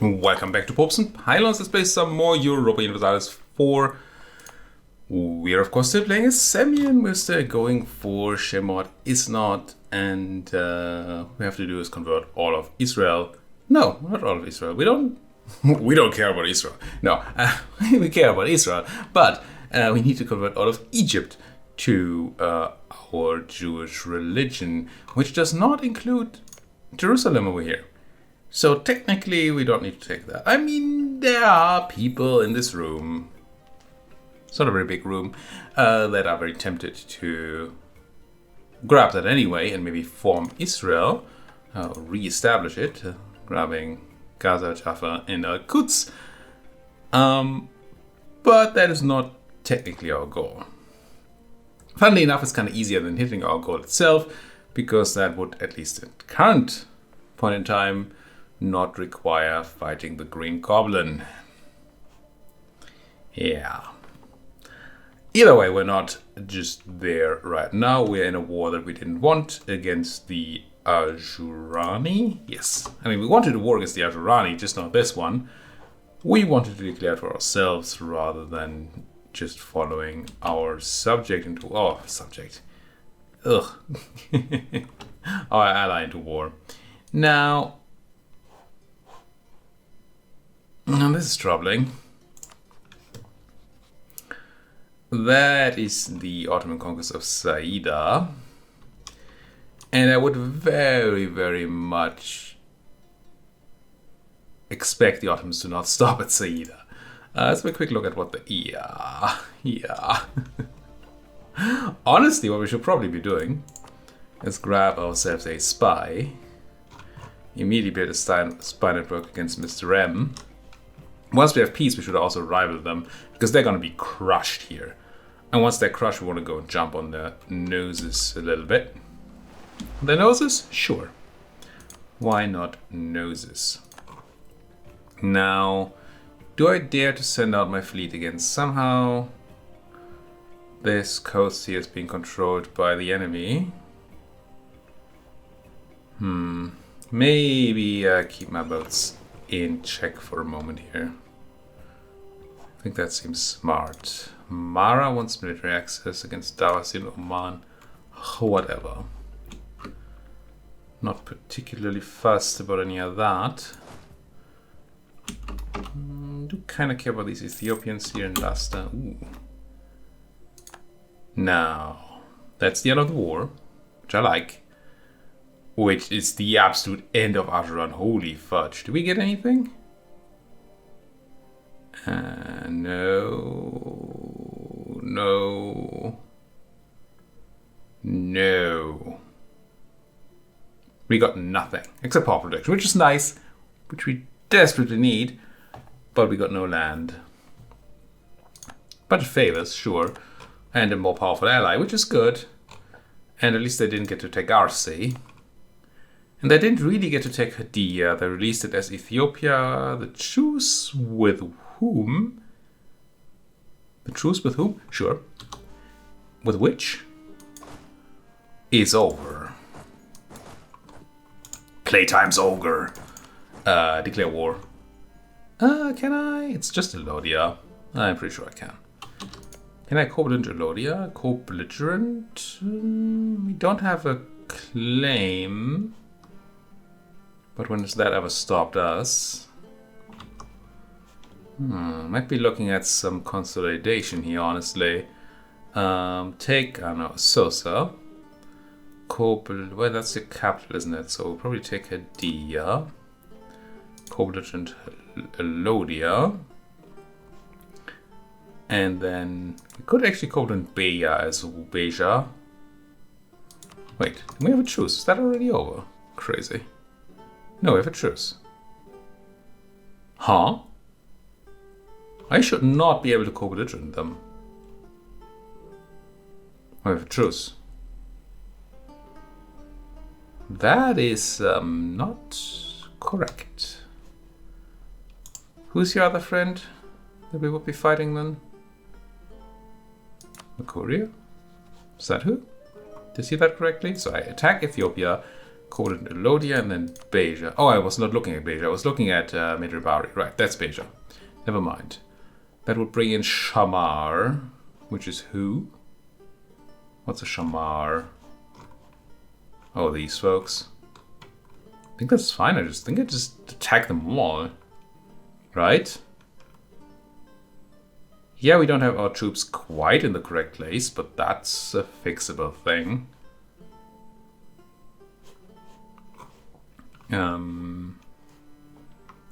Welcome back to Popes and Pylons. Let's play some more Europa Universalis 4. We are of course still playing as Semien. We're still going for Shemot Is Not, and we have to do is convert all of Israel. No, not all of Israel. We don't care about Israel. No, we care about Israel, but we need to convert all of Egypt to our Jewish religion, which does not include Jerusalem over here. So technically we don't need to take that. I mean, there are people in this room, it's not a very big room, that are very tempted to grab that anyway and maybe form Israel, re-establish it, grabbing Gaza, Jaffa, and Al-Quds. But that is not technically our goal. Funnily enough, it's kind of easier than hitting our goal itself, because that would, at least at current point in time, not require fighting the Green Goblin. Yeah. Either way, we're not just there right now. We're in a war that we didn't want against the Ashurani. Yes. I mean, we wanted a war against the Ashurani, just not this one. We wanted to declare for ourselves rather than just following our subject into... Oh, subject. Ugh. Our ally into war. Now, this is troubling. That is the Ottoman conquest of Saida. And I would very, very much expect the Ottomans to not stop at Saida. Let's have a quick look at what the... Yeah. Honestly, what we should probably be doing is grab ourselves a spy. Immediately build a spy network against Mr. M. Once we have peace, we should also rival them, because they're going to be crushed here. And once they're crushed, we want to go and jump on their noses a little bit. Their noses? Sure. Why not noses? Now, do I dare to send out my fleet again? Somehow, this coast here is being controlled by the enemy. Maybe keep my boats in check for a moment here. I think that seems smart. Mara wants military access against Dawasin Oman. Whatever. Not particularly fussed about any of that. Do kind of care about these Ethiopians here in Lasta. Ooh. Now, that's the end of the war, which I like. Which is the absolute end of Ajuran. Holy fudge. Do we get anything? No. We got nothing. Except power production, which is nice. Which we desperately need. But we got no land. Bunch of favors, sure. And a more powerful ally, which is good. And at least they didn't get to take Arsi. And they didn't really get to take Hadia. They released it as Ethiopia. The truce with whom? The truce with whom? Sure. With which? Is over. Playtime's over. Declare war. Can I? It's just Elodia. I'm pretty sure I can. Can I co-belligerent Elodia? Co-belligerent? We don't have a claim. But when has that ever stopped us? Might be looking at some consolidation here, honestly. Take, I don't know, Sosa. Well, that's the capital, isn't it? So we'll probably take Hadia. Co-belligerent Elodia. And then we could actually co-belligerent Beja as Beja. Wait, we have a truce. Is that already over? Crazy. No, we have a truce. Huh? I should not be able to co-belligerent them. We have a truce. That is not correct. Who's your other friend that we would be fighting then? The courier? Is that who? Did I see that correctly? So I attack Ethiopia, Coded Elodia and then Beja. Oh, I was not looking at Beja. I was looking at Midribari. Right, that's Beja. Never mind. That would bring in Shamar, which is who? What's a Shamar? Oh, these folks. I think that's fine. I just attack them all. Right? Yeah, we don't have our troops quite in the correct place, but that's a fixable thing.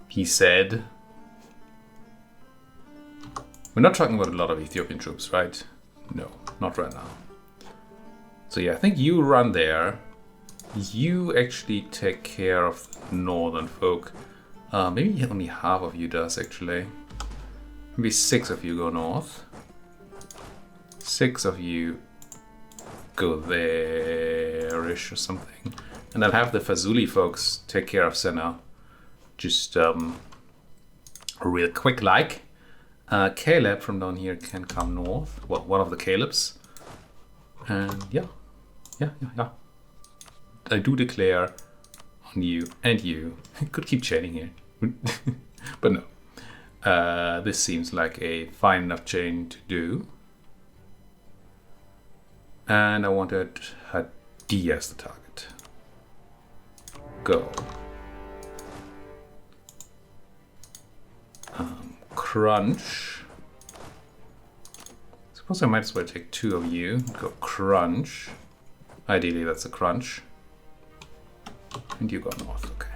He said... We're not talking about a lot of Ethiopian troops, right? No, not right now. So yeah, I think you run there. You actually take care of the northern folk. Maybe only half of you does, actually. Maybe 6 of you go north. 6 of you go there-ish or something. And I'll have the Fazuli folks take care of Senna. Just real quick like. Caleb from down here can come north. Well, one of the Calebs. And yeah. I do declare on you and you. I could keep chatting here. But no. This seems like a fine enough chain to do. And I wanted Hadi as the target. Go. Crunch. Suppose I might as well take 2 of you. Go crunch. Ideally, that's a crunch. And you go north, okay.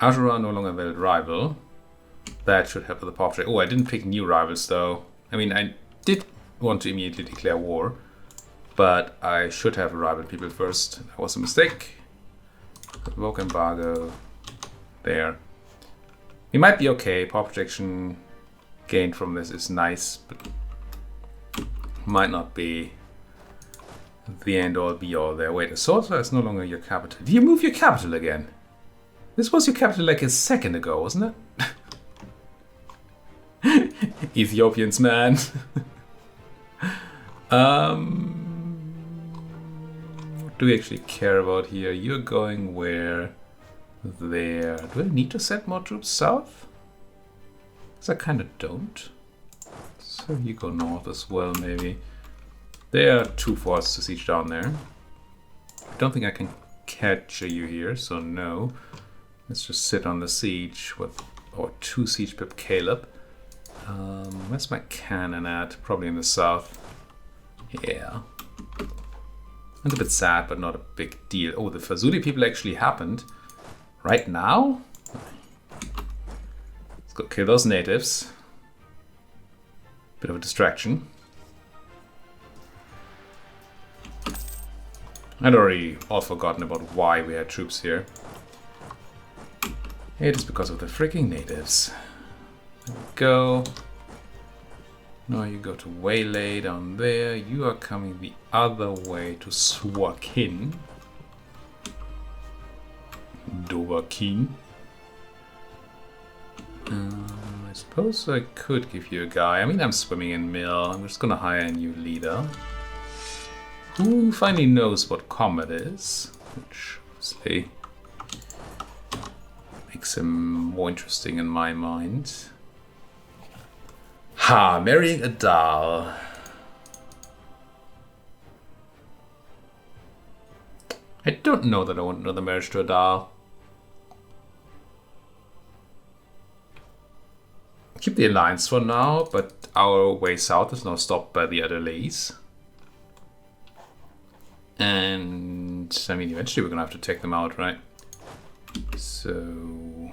Ashura no longer valid rival. That should help with the pop trade. Oh, I didn't pick new rivals though. I mean, I did want to immediately declare war, but I should have rival people first. That was a mistake. Revoke embargo. There. We might be okay. Power protection gained from this is nice, but might not be the end all be all there. Wait, Assorta is no longer your capital. Did you move your capital again? This was your capital like a second ago, wasn't it? Ethiopians, man. What do we actually care about here? You're going where? There. Do I need to send more troops south? Because I kind of don't. So you go north as well, maybe. There are 2 forts to siege down there. I don't think I can capture you here, so no. Let's just sit on the siege with our 2 siege pip Caleb. Where's my cannon at? Probably in the south. Yeah. It's a bit sad, but not a big deal. Oh, the Fazuli people actually happened. Right now? Let's go kill those natives. Bit of a distraction. I'd already all forgotten about why we had troops here. It is because of the freaking natives. There we go. Now you go to Waylay down there. You are coming the other way to Swakin. Dovakin. I suppose I could give you a guy. I mean, I'm swimming in mill. I'm just gonna hire a new leader who finally knows what combat is, which obviously makes him more interesting in my mind. Ha! Marrying a doll. I don't know that I want another marriage to a doll. Keep the alliance for now, but our way south is now stopped by the Adelays. And I mean, eventually we're gonna have to take them out, right? So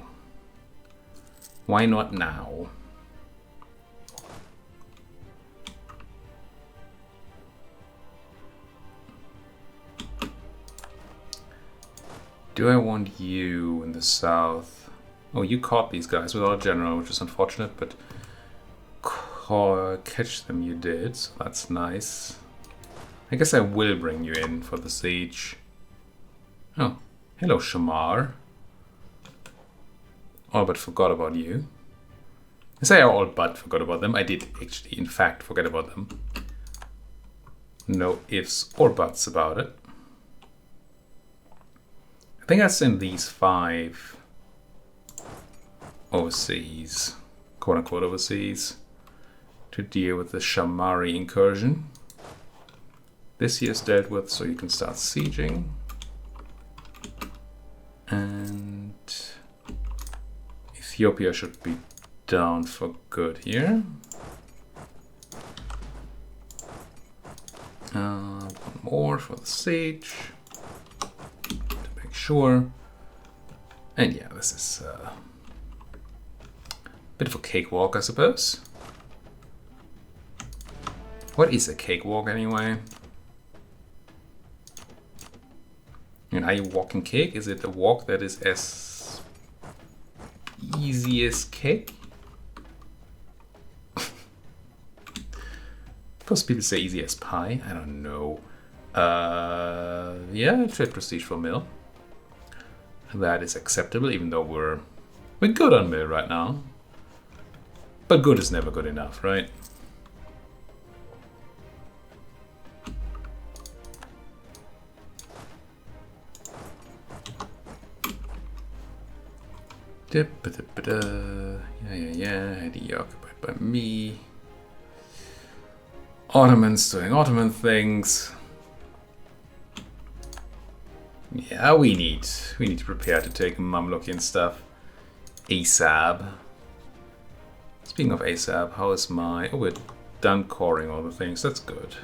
why not now? Do I want you in the south? Oh, you caught these guys without a general, which is unfortunate, but catch them you did, so that's nice. I guess I will bring you in for the siege. Oh, hello Shamar. All but forgot about you. I say I all but forgot about them. I did actually, in fact, forget about them. No ifs or buts about it. I think I send these 5 overseas, quote unquote overseas, to deal with the Shamari incursion. This year's dealt with, so you can start sieging. And Ethiopia should be down for good here. One more for the siege to make sure. And yeah, this is a bit of a cakewalk, I suppose. What is a cakewalk anyway? And are you walking cake? Is it a walk that is as easy as cake? Most people say easy as pie. I don't know. Yeah, trade prestige for mill. That is acceptable, even though we're good on mill right now. But good is never good enough, right? Yeah. Haiti occupied by me. Ottomans doing Ottoman things. Yeah, we need to prepare to take Mamluki and stuff ASAP. Speaking of ASAP, how is my... Oh, we're done coring all the things. That's good.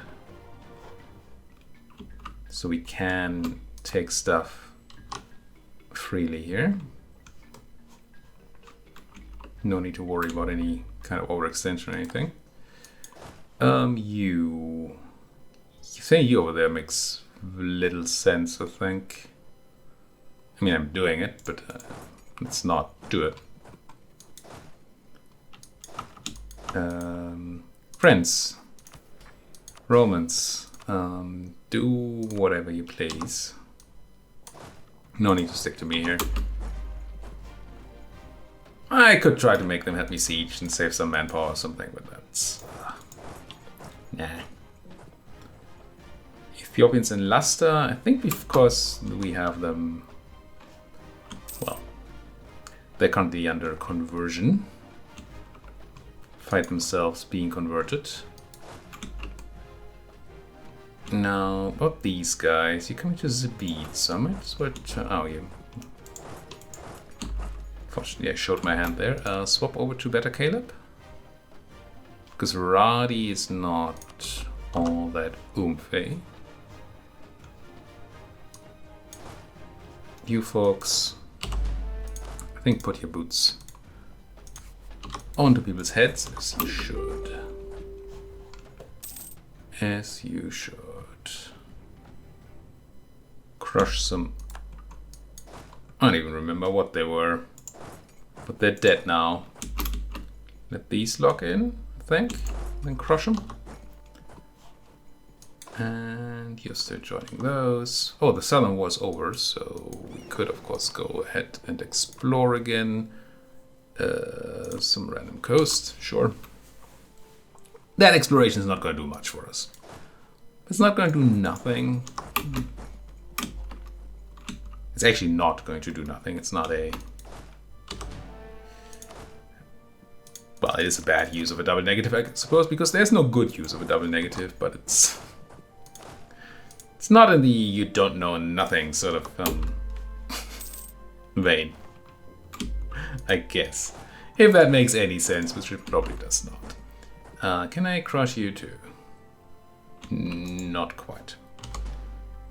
So we can take stuff freely here. No need to worry about any kind of overextension or anything. You saying you over there makes little sense, I think. I mean, I'm doing it, but let's not do it. Friends, Romans, do whatever you please. No need to stick to me here. I could try to make them help me siege and save some manpower or something, but that's... nah. Ethiopians in Luster, I think because we have them... Well, they're currently under conversion. Fight themselves being converted. Now, about these guys, you're coming to Zabid, so I might as well... Oh, you... Fortunately, I showed my hand there. Swap over to Beta Caleb. Because Radi is not all that oomphy. You folks, I think put your boots onto people's heads, as you should. As you should. Crush some... I don't even remember what they were. But they're dead now. Let these lock in, I think. Then crush them. And you're still joining those. Oh, the southern war's over, so we could of course go ahead and explore again. Some random coast, sure. That exploration is not going to do much for us. It's not going to do nothing. It's actually not going to do nothing. It's not a... Well, it is a bad use of a double negative, I suppose, because there's no good use of a double negative, but it's not in the you don't know nothing sort of vein, I guess. If that makes any sense, which it probably does not. Can I crush you too? Not quite.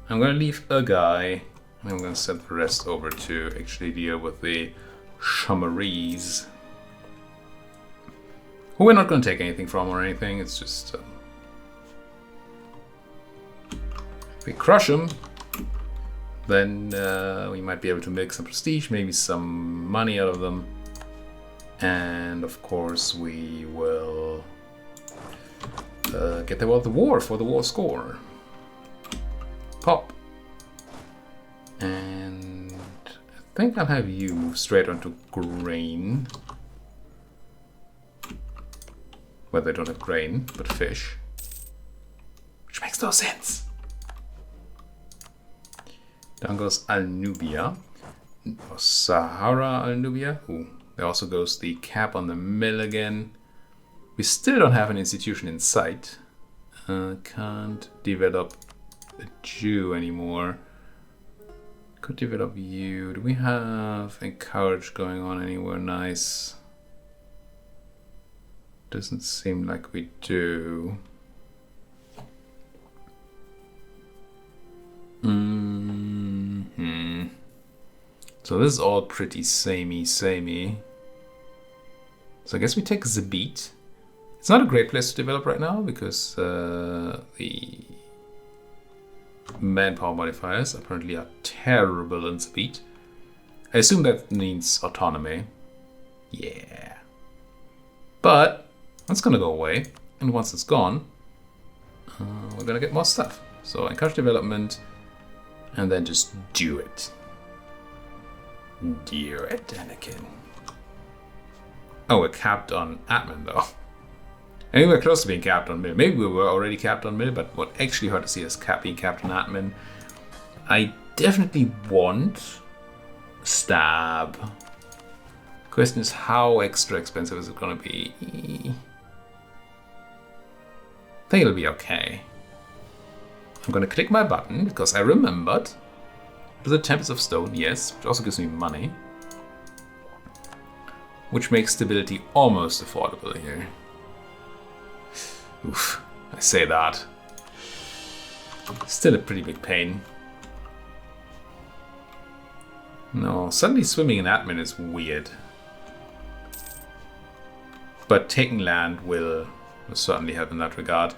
I'm going to leave a guy, and I'm going to send the rest over to actually deal with the Shamaris. Who we're not going to take anything from or anything, it's just... if we crush them, then we might be able to make some prestige, maybe some money out of them. And of course we will get them out of the war for the war score. Pop. And I think I'll have you move straight onto grain. Well, they don't have grain, but fish. Which makes no sense. Down goes Al-Nubia. Sahara Al-Nubia. Ooh, there also goes the cap on the mill again. We still don't have an institution in sight. Can't develop a Jew anymore. Could develop you. Do we have encourage going on anywhere nice? Doesn't seem like we do. So this is all pretty samey. So I guess we take Zabit. It's not a great place to develop right now because the manpower modifiers apparently are terrible in Zabit. I assume that means autonomy. Yeah. But that's gonna go away, and once it's gone, we're gonna get more stuff. So encourage development, and then just do it. Do it, Anakin. Oh, we're capped on admin though. I think we're close to being capped on mill. Maybe we were already capped on mill, but what actually hurt to see is being capped on admin. I definitely want stab. Question is, how extra expensive is it gonna be? I think it'll be okay. I'm gonna click my button because I remembered. The Tempest of Stone, yes, which also gives me money. Which makes stability almost affordable here. Oof, I say that. Still a pretty big pain. No, suddenly swimming in admin is weird. But taking land will certainly help in that regard.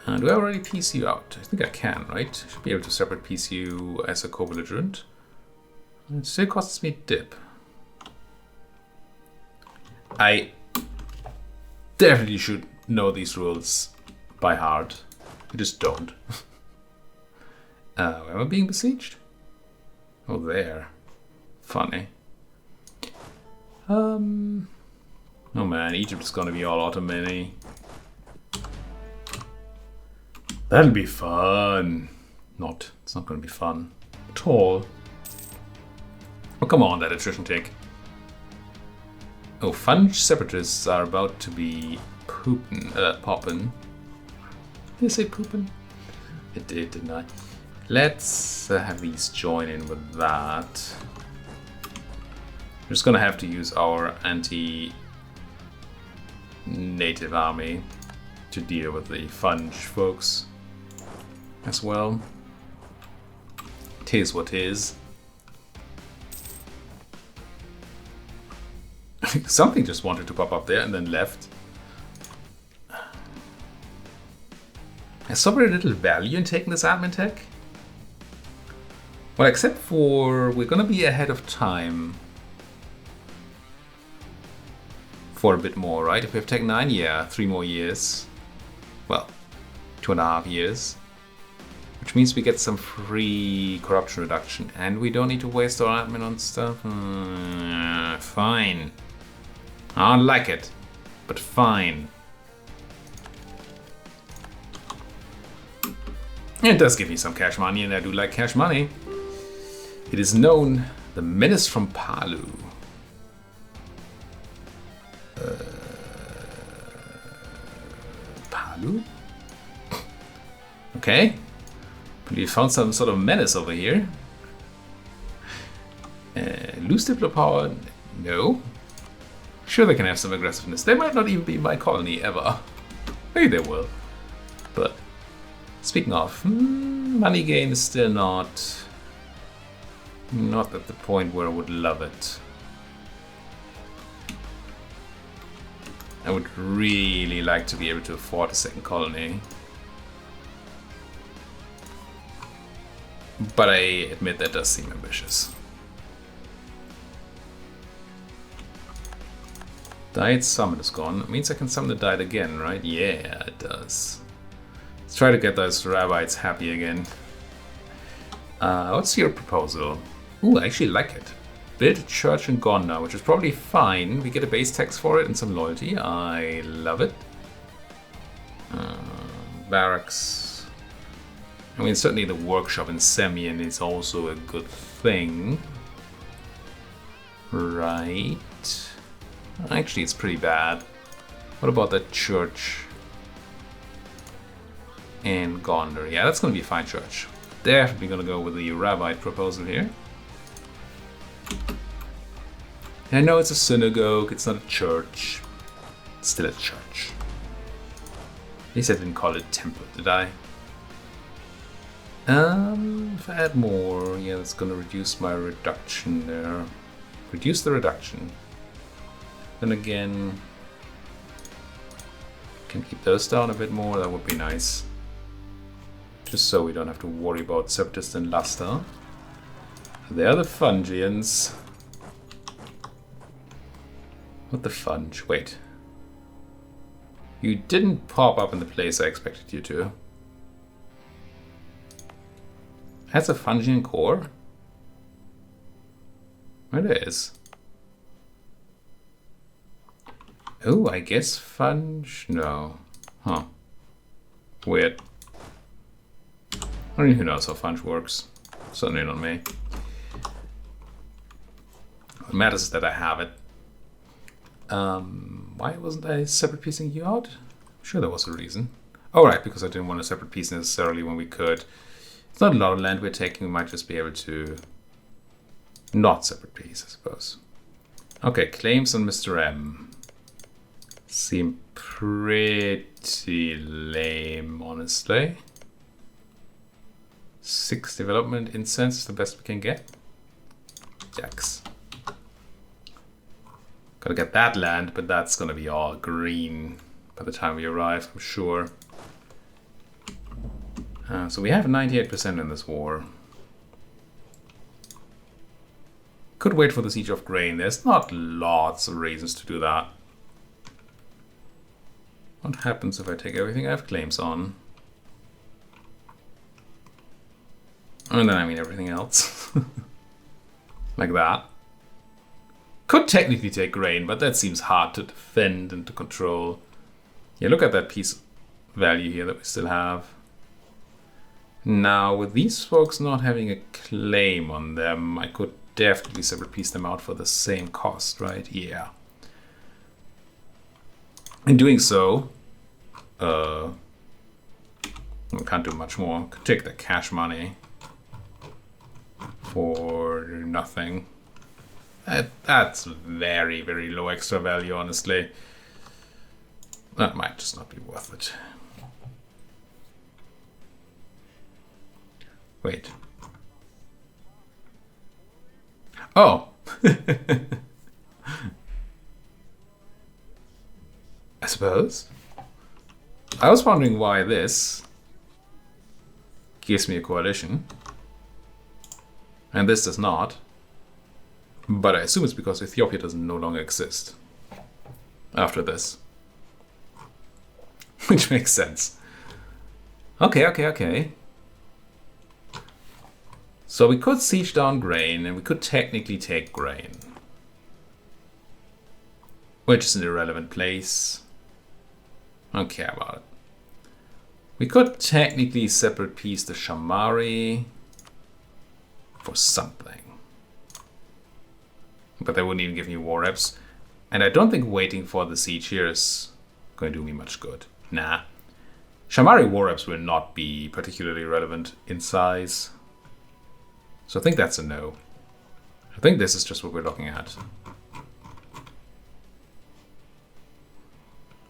Do I already PC you out? I think I can, right? I should be able to separate PC you as a co-belligerent. It still costs me dip. I definitely should know these rules by heart. I just don't. Am I being besieged? Oh, there. Funny. Oh man, Egypt is gonna be all Ottoman-y. That'll be fun. It's not gonna be fun at all. Oh, come on, that attrition tick. Oh, Funge separatists are about to be poppin'. Did I say poopin'? It did, didn't I? Let's have these join in with that. We're just gonna have to use our anti-native army to deal with the Funge folks as well. Tis what is. Something just wanted to pop up there and then left. I saw very little value in taking this admin tech. Well, except for we're gonna be ahead of time for a bit more, right? If we have Tech 9, yeah, 3 more years. Well, 2.5 years. Which means we get some free corruption reduction. And we don't need to waste our admin on stuff. Fine. I don't like it, but fine. It does give me some cash money, and I do like cash money. It is known, the menace from Palu. Palu? Okay. We found some sort of menace over here. Lose Diplo power? No. Sure, they can have some aggressiveness. They might not even be my colony ever. Maybe they will. But speaking of, money gain is still not at the point where I would love it. I would really like to be able to afford a second colony. But I admit that does seem ambitious. Diet summon is gone. It means I can summon the diet again, right? Yeah, it does. Let's try to get those rabbis happy again. What's your proposal? Ooh, I actually like it. Build a church in Gondar, which is probably fine. We get a base tax for it and some loyalty. I love it. Barracks. I mean, certainly the workshop in Semien is also a good thing. Right. Actually, it's pretty bad. What about that church in Gondar? Yeah, that's going to be a fine church. Definitely going to go with the Rabite proposal here. I know it's a synagogue, it's not a church. It's still a church. At least I didn't call it temple, did I? If I add more, yeah, that's gonna reduce my reduction there. Reduce the reduction. Then again, can keep those down a bit more, that would be nice. Just so we don't have to worry about Separatist and Luster. They're the Fungians. What the funge? Wait. You didn't pop up in the place I expected you to. Has a Fungian core? It is. Oh, I guess Funge? No. Huh. Weird. I don't know who knows how Funge works. Certainly not me. What matters is that I have it. Why wasn't I separate piecing you out? I'm sure there was a reason. Oh, right, because I didn't want a separate piece necessarily when we could. It's not a lot of land we're taking, we might just be able to not separate piece, I suppose. Okay, claims on Mr. M. Seem pretty lame, honestly. 6 development incense is the best we can get. Yikes. Gotta get that land, but that's gonna be all green by the time we arrive, I'm sure. So we have 98% in this war. Could wait for the Siege of Grain. There's not lots of reasons to do that. What happens if I take everything I have claims on? And then I mean everything else. Like that. Could technically take grain, but that seems hard to defend and to control. Yeah, look at that piece value here that we still have. Now, with these folks not having a claim on them, I could definitely separate piece them out for the same cost, right? Yeah. In doing so, we can't do much more. Could take the cash money for nothing. That's very, very low extra value, honestly. That might just not be worth it. Wait. Oh! I suppose. I was wondering why this gives me a coalition. And this does not. But I assume it's because Ethiopia doesn't no longer exist after this. Which makes sense. Okay. So we could siege down grain, and we could technically take grain. Which is an irrelevant place. I don't care about it. We could technically separate piece the Shamari for something. But they wouldn't even give me war reps. And I don't think waiting for the siege here is going to do me much good. Nah. Shamari war reps will not be particularly relevant in size. So I think that's a no. I think this is just what we're looking at.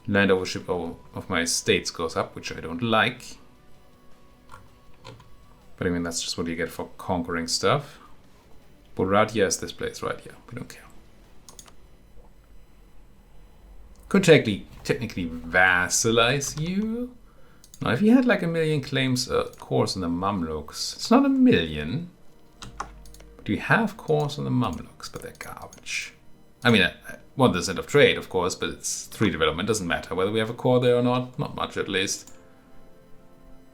Land ownership of my estates goes up, which I don't like. But I mean, that's just what you get for conquering stuff. Boradia is this place, right? Yeah, we don't care. Could technically vassalize you. Now, if you had like 1 million claims cores on the Mamluks, it's not 1 million. But you have cores on the Mamluks, but they're garbage. I mean, 1% of trade, of course, but it's 3 development. Doesn't matter whether we have a core there or not. Not much, at least.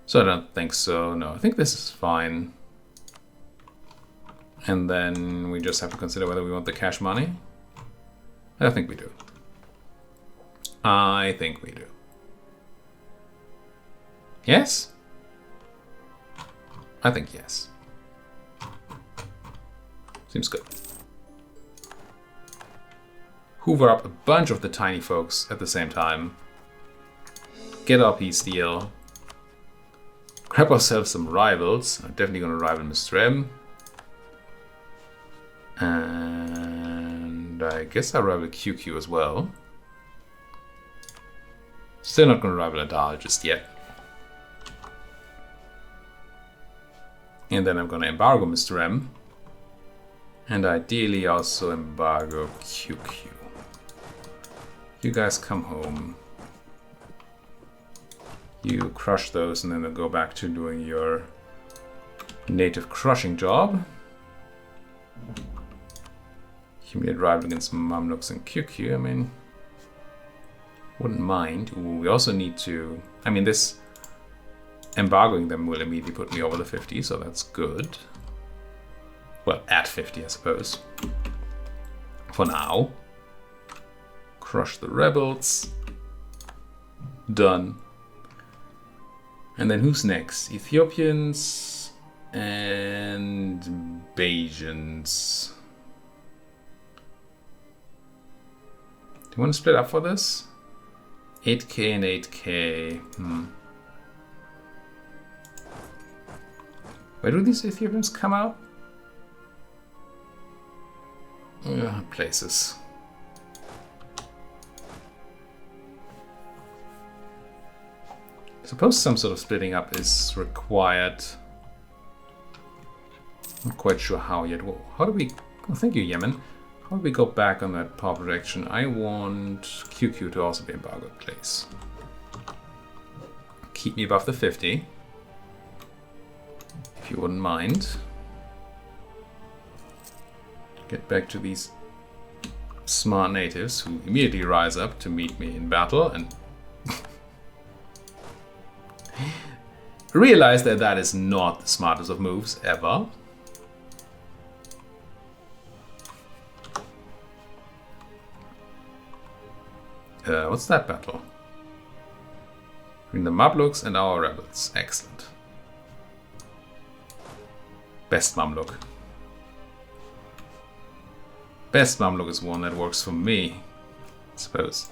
So I don't think so. No, I think this is fine. And then we just have to consider whether we want the cash money. I think we do. I think we do. Yes? I think yes. Seems good. Hoover up a bunch of the tiny folks at the same time. Get our peace deal. Grab ourselves some rivals. I'm definitely going to rival Mr. M. And I guess I'll rival QQ as well. Still not going to rival Adal just yet. And then I'm going to embargo Mr. M. And ideally also embargo QQ. You guys come home. You crush those and then they'll go back to doing your native crushing job. Humiliate rival against Mamluks and QQ. I mean, wouldn't mind. Ooh, we also need to... I mean, this embargoing them will immediately put me over the 50, so that's good. Well, at 50, I suppose. For now. Crush the rebels. Done. And then who's next? Ethiopians and Bajans. Do you want to split up for this? 8k and 8k. Where do these Ethiopians come out? Places. Suppose some sort of splitting up is required. Not quite sure how yet. Well, how do we... Oh, thank you, Yemen. How do we go back on that power projection? I want QQ to also be embargoed, please. Keep me above the 50. If you wouldn't mind. Get back to these smart natives who immediately rise up to meet me in battle and realize that that is not the smartest of moves ever. What's that battle? Between the Mamluks and our rebels. Excellent. Best Mamluk. Best Mamluk is one that works for me, I suppose.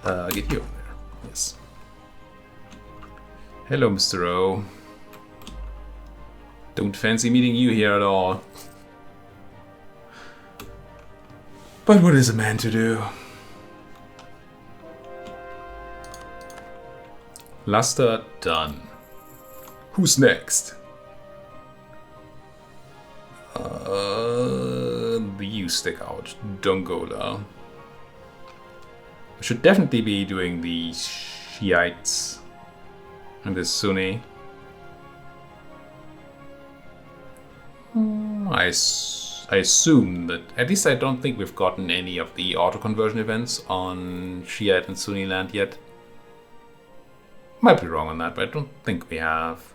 I'll get you over there. Yes. Hello, Mr. O. Don't fancy meeting you here at all. But what is a man to do? Luster done. Who's next? You stick out. Dongola. I should definitely be doing the Shiites and the Sunni. I assume that, at least I don't think we've gotten any of the auto-conversion events on Shiite and Sunni land yet. Might be wrong on that, but I don't think we have.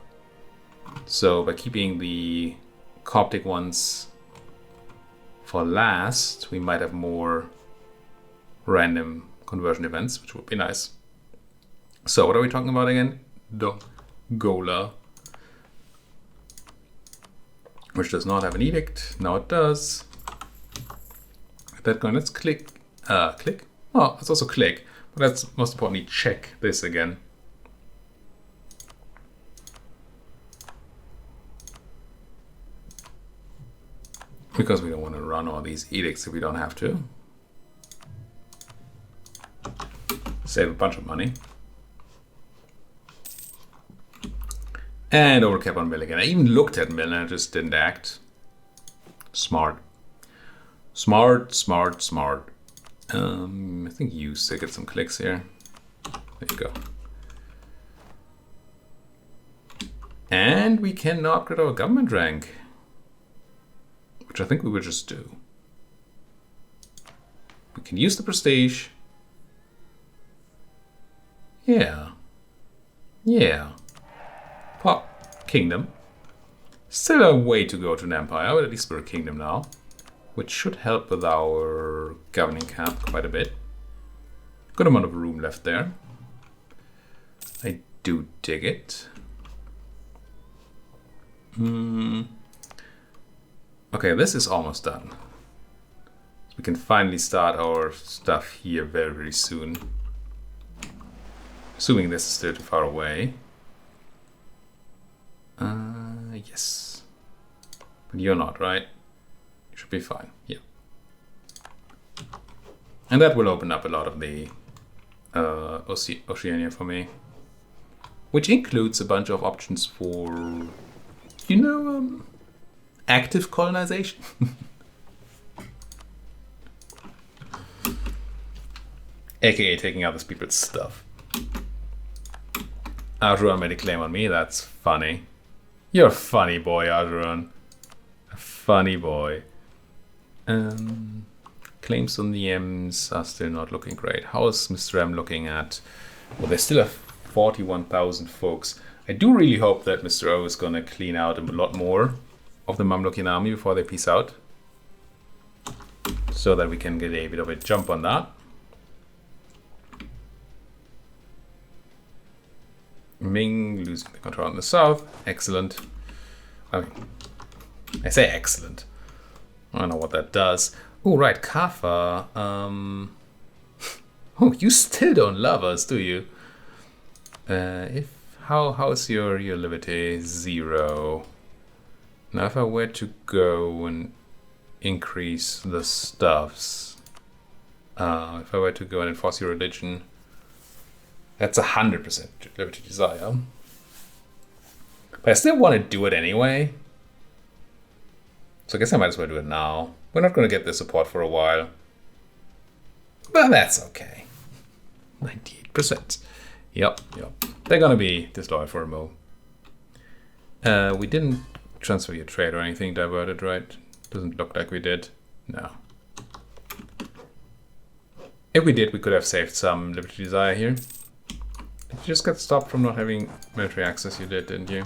So by keeping the Coptic ones for last, we might have more random conversion events, which would be nice. So what are we talking about again? Dongola. Which does not have an edict. Now it does. At that point, let's click. Click? Oh, it's also click. But let's most importantly check this again. Because we don't want to run all these edicts if we don't have to. Save a bunch of money. And overcap on mill again. I even looked at mill and I just didn't act. Smart. Smart, smart, smart. I think you still get some clicks here. There you go. And we can upgrade our government rank. Which I think we would just do. We can use the prestige. Yeah. Yeah. Pop. Kingdom. Still a way to go to an empire, but at least we're a kingdom now. Which should help with our governing cap quite a bit. Good amount of room left there. I do dig it. Okay, this is almost done. We can finally start our stuff here very, very soon. Assuming this is still too far away. Yes. But you're not, right? You should be fine, yeah. And that will open up a lot of the Oceania for me. Which includes a bunch of options for, you know, active colonization. AKA taking other people's stuff. Arjuran made a claim on me, that's funny. You're a funny boy, Arjuran. A funny boy. Claims on the M's are still not looking great. How is Mr. M looking at? Well, they still have 41,000 folks. I do really hope that Mr. O is gonna clean out a lot more of the Mamlukian army before they peace out. So that we can get a bit of a jump on that. Ming losing the control in the south. Excellent. I mean, I say excellent. I don't know what that does. Oh, right, Kaffa. Oh, you still don't love us, do you? How's your liberty? 0. Now, if I were to go and increase the stuffs, if I were to go and enforce your religion, that's 100% liberty desire. But I still want to do it anyway. So I guess I might as well do it now. We're not going to get the support for a while. But that's okay. 98%. Yep. They're going to be disloyal for a mo. We didn't transfer your trade or anything diverted, right? Doesn't look like we did. No. If we did, we could have saved some liberty desire here. Did you just get stopped from not having military access? You did, didn't you?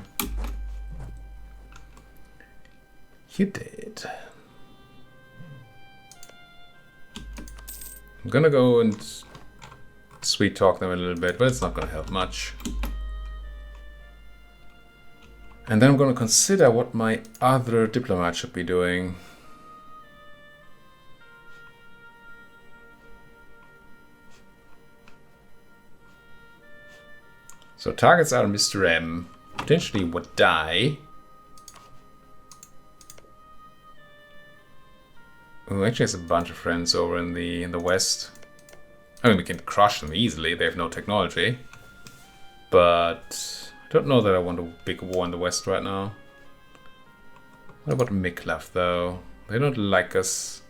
You did. I'm gonna go and sweet talk them a little bit, but it's not gonna help much. And then I'm gonna consider what my other diplomat should be doing. So targets are Mr. M, potentially would die. Who actually has a bunch of friends over in the west. I mean, we can crush them easily. They have no technology, but I don't know that I want a big war in the west right now. What about Miklav though? They don't like us.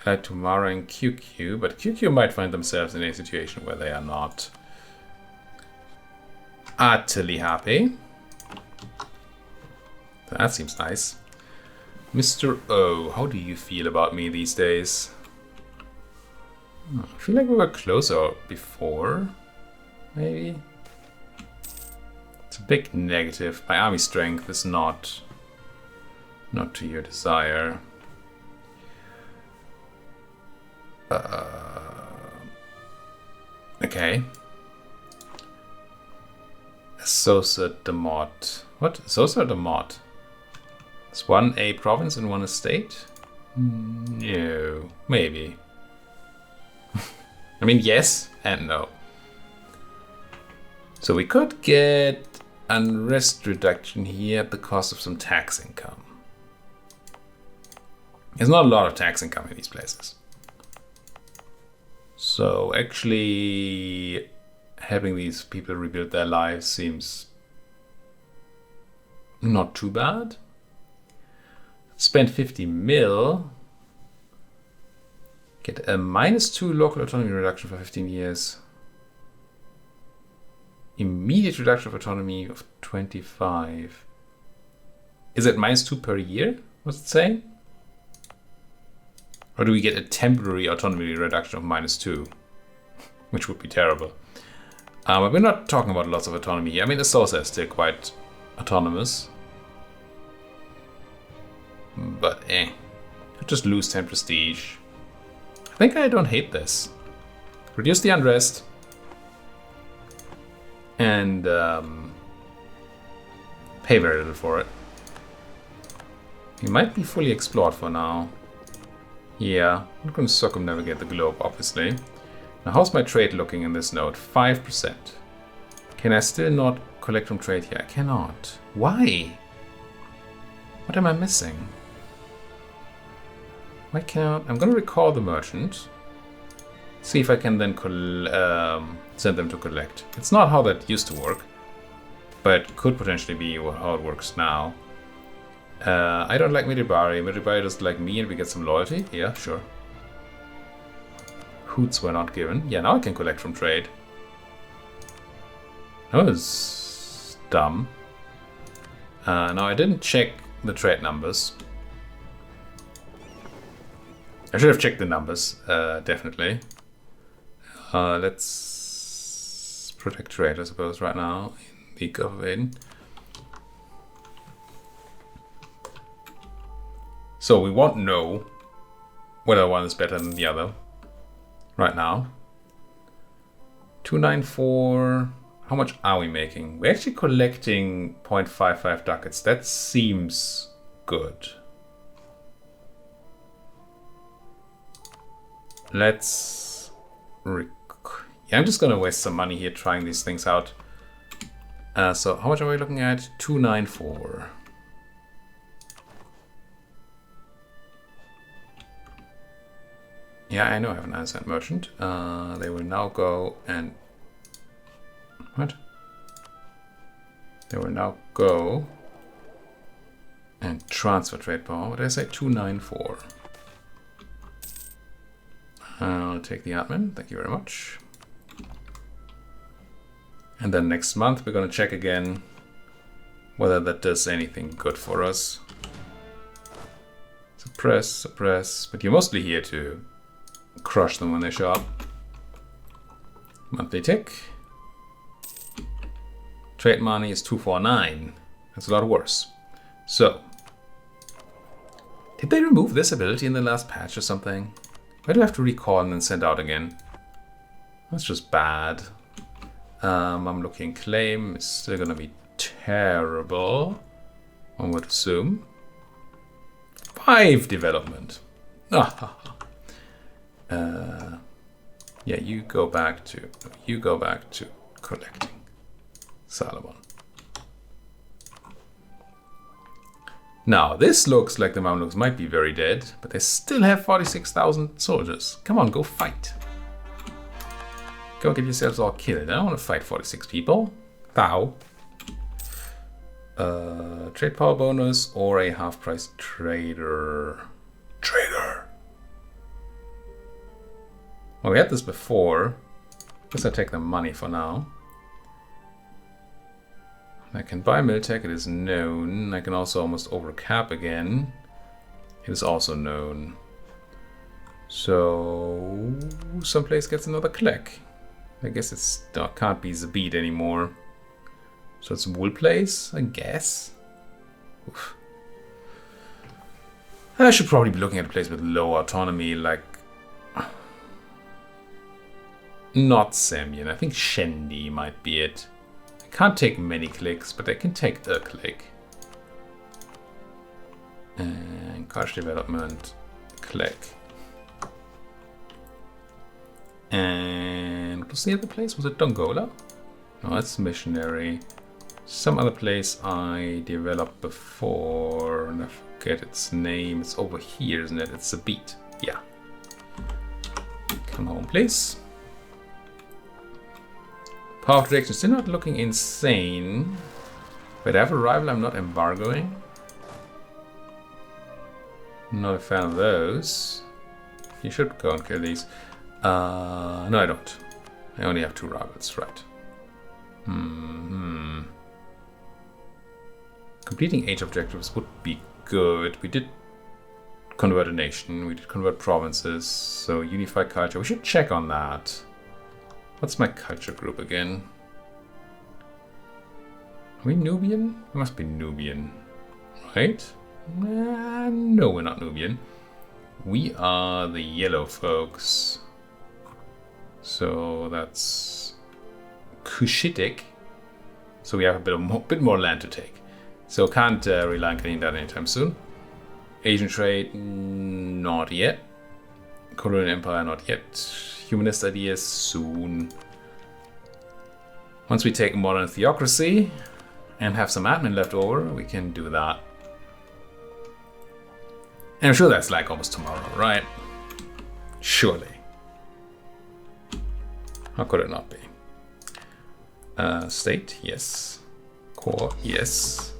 I like Tumara and QQ, but QQ might find themselves in a situation where they are not utterly happy. That seems nice. Mr. O, how do you feel about me these days? I feel like we were closer before, maybe. It's a big negative. My army strength is not to your desire. Okay. Sosa Demot. What? Sosa Demot? Is one a province and one a state? No. Maybe. I mean, yes and no. So we could get unrest reduction here at the cost of some tax income. There's not a lot of tax income in these places. So actually helping these people rebuild their lives seems not too bad. Spend 50 mil. Get a -2 local autonomy reduction for 15 years. Immediate reduction of autonomy of 25. Is it -2 per year? What's it saying? Or do we get a temporary autonomy reduction of -2? Which would be terrible. But we're not talking about lots of autonomy here. I mean, the Sosa is still quite autonomous. But just lose 10 prestige. I think I don't hate this. Reduce the unrest. And pay very little for it. He might be fully explored for now. Yeah, I'm going to circumnavigate the globe, obviously. Now, how's my trade looking in this node? 5%. Can I still not collect from trade here? I cannot. Why? What am I missing? Why can't... I'm going to recall the merchant. See if I can then send them to collect. It's not how that used to work, but could potentially be how it works now. I don't like Midibari. Midibari doesn't like me and we get some loyalty. Yeah, sure. Hoots were not given. Yeah, now I can collect from trade. That was dumb. Now I didn't check the trade numbers. I should have checked the numbers, definitely. Let's protect trade, I suppose, right now in the Gulf of Aden. So we won't know whether one is better than the other right now. 294. How much are we making? We're actually collecting 0.55 ducats. That seems good. Let's... Yeah, I'm just going to waste some money here trying these things out. So how much are we looking at? 294. Yeah, I know I have an unassigned merchant. They will now go and... What? They will now go and transfer trade power. What did I say? 294. I'll take the admin. Thank you very much. And then next month we're going to check again whether that does anything good for us. Suppress, suppress. But you're mostly here to crush them when they show up. Monthly tick. Trade money is 249. That's a lot worse. So, did they remove this ability in the last patch or something? Why do I have to recall and then send out again? That's just bad. I'm looking. Claim is still gonna be terrible, one would assume. 5 development. Yeah, you go back to collecting. Salomon. Now, this looks like the Mamluks might be very dead, but they still have 46,000 soldiers. Come on, go fight. Go get yourselves all killed. I don't want to fight 46 people. Thou. Trade power bonus or a half-price trader. Trader! Well, we had this before. Guess I'll take the money for now. I can buy Miltech, it is known. I can also almost overcap again. It is also known. So someplace gets another click. I guess it's can't be Zabit anymore. So it's Wool Place, I guess. Oof. I should probably be looking at a place with low autonomy, like not Semien. I think Shendi might be it. Can't take many clicks, but I can take a click. And cash development, click. And what was the other place? Was it Dongola? No, that's missionary. Some other place I developed before, and I forget its name. It's over here, isn't it? It's a beat. Yeah. Come home, please. Power projection still not looking insane. But I have a rival I'm not embargoing. Not a fan of those. You should go and kill these. No, I don't. I only have 2 rivals, right. Completing age objectives would be good. We did convert a nation. We did convert provinces. So unify culture. We should check on that. What's my culture group again? Are we Nubian? We must be Nubian, right? No, we're not Nubian. We are the yellow folks. So that's Cushitic. So we have a bit more land to take. So can't rely on getting that anytime soon. Asian trade, not yet. Colonial empire, not yet. Humanist ideas, soon. Once we take modern theocracy and have some admin left over, we can do that. And I'm sure that's like almost tomorrow, right? Surely. How could it not be? State, yes. Core, yes.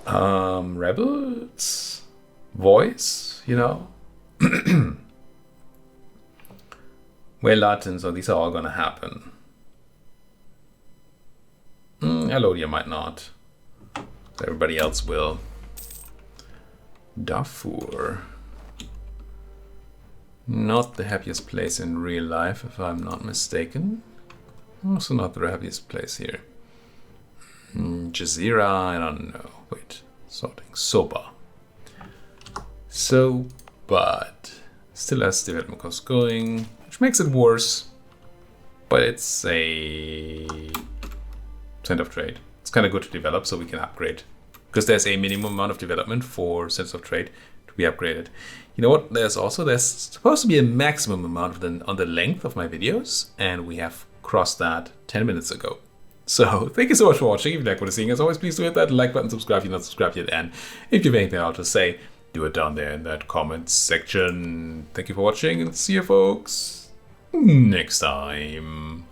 Rebels? Voice, you know? We're Latin, so these are all gonna happen. Elodia might not. Everybody else will. Darfur. Not the happiest place in real life, if I'm not mistaken. Also not the happiest place here. Jazeera, I don't know. Wait, sorting. Soba. So, but still has development costs going, which makes it worse. But it's a center of trade. It's kind of good to develop so we can upgrade. Because there's a minimum amount of development for center of trade to be upgraded. You know what? There's supposed to be a maximum amount on the length of my videos, and we have crossed that 10 minutes ago. So thank you so much for watching. If you like what you're seeing, as always, please do hit that like button, subscribe if you're not subscribed yet, and if you have anything else to say, do it down there in that comments section. Thank you for watching, and see you folks next time.